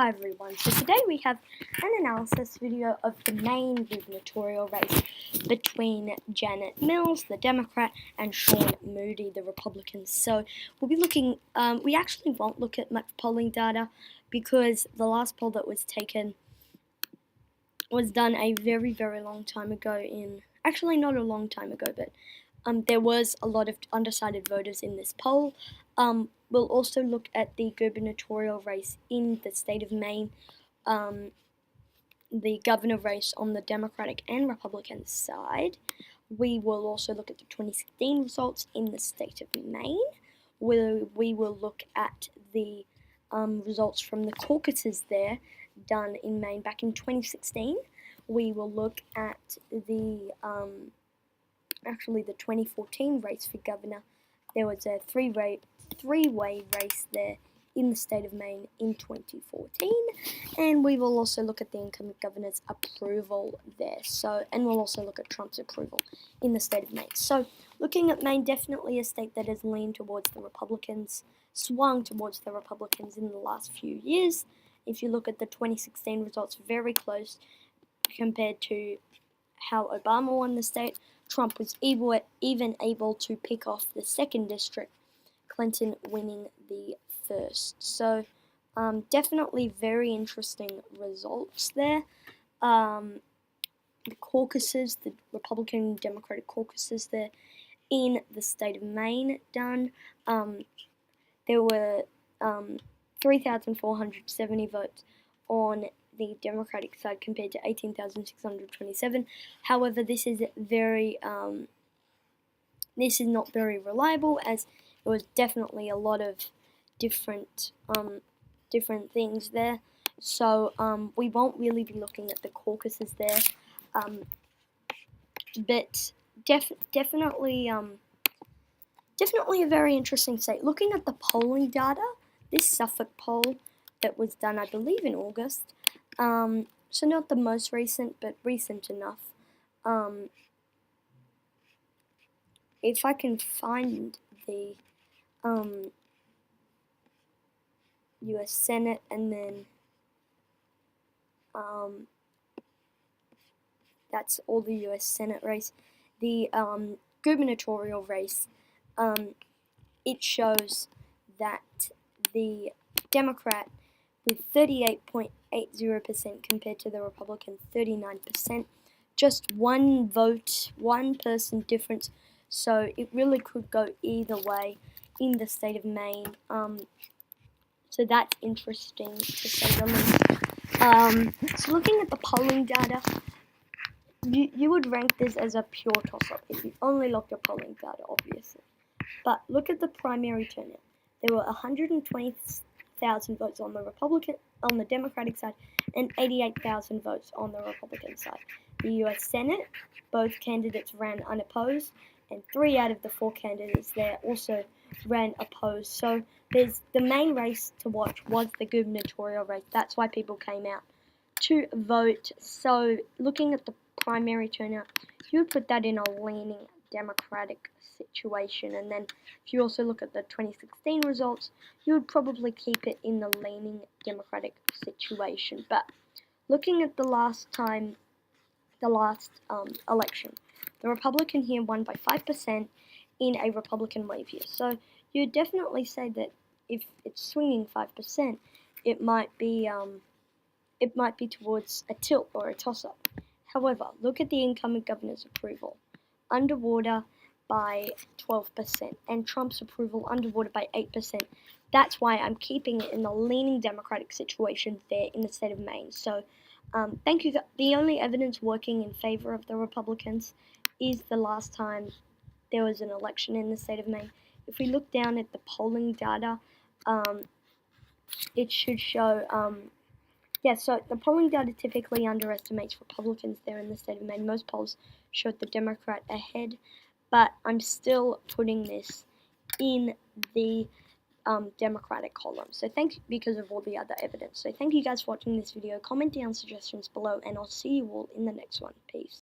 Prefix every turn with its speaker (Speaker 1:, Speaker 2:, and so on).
Speaker 1: Hi everyone, so today we have an analysis video of the Maine gubernatorial race between Janet Mills, the Democrat, and Shawn Moody, the Republican. So we'll be looking, we actually won't look at much polling data because the last poll that was taken was done a very, very long time ago actually not a long time ago, but there was a lot of undecided voters in this poll. We'll also look at the gubernatorial race in the state of Maine, the governor race on the Democratic and Republican side. We will also look at the 2016 results in the state of Maine, where we will look at the results from the caucuses there done in Maine back in 2016. We will look at the 2014 race for governor. There was a three-way race there in the state of Maine in 2014, and we will also look at the incumbent governor's approval there. And we'll also look at Trump's approval in the state of Maine. So, looking at Maine, definitely a state that has leaned towards the Republicans, swung towards the Republicans in the last few years. If you look at the 2016 results, very close compared to how Obama won the state. Trump was even able to pick off the second district, Clinton winning the first. So definitely very interesting results there. The caucuses, the Republican and Democratic caucuses there in the state of Maine done. There were 3,470 votes on the Democratic side compared to 18,627. However, this is not very reliable, as there was definitely a lot of different things there. So we won't really be looking at the caucuses there, but definitely a very interesting state. Looking at the polling data, this Suffolk poll that was done, I believe, in August. So not the most recent, but recent enough. If I can find the U.S. Senate, and then that's all the U.S. Senate race. The gubernatorial race, it shows that the Democrat with 38.80% compared to the Republican 39%. Just one vote, one person difference. So it really could go either way in the state of Maine. So that's interesting to say the least. So looking at the polling data, you would rank this as a pure toss-up if you only looked at polling data, obviously. But look at the primary turnout. There were 120,000 votes on the Democratic side, and 88,000 votes on the Republican side. The U.S. Senate, both candidates ran unopposed, and 3 out of the 4 candidates there also ran opposed. So the main race to watch was the gubernatorial race. That's why people came out to vote. So looking at the primary turnout, you would put that in a leaning Democratic situation, and then if you also look at the 2016 results, you would probably keep it in the leaning Democratic situation. But looking at the last election, the Republican here won by 5% in a Republican wave year. So you'd definitely say that if it's swinging 5%, it might be towards a tilt or a toss-up. However, look at the incumbent governor's approval, underwater by 12%, and Trump's approval underwater by 8%. That's why I'm keeping it in the leaning Democratic situation there in the state of Maine. So thank you. The only evidence working in favor of the Republicans is the last time there was an election in the state of Maine. If we look down at the polling data, it should show, so the polling data typically underestimates Republicans there in the state of Maine. Most polls showed the Democrat ahead, but I'm still putting this in the Democratic column. So because of all the other evidence. So thank you guys for watching this video. Comment down suggestions below, and I'll see you all in the next one. Peace.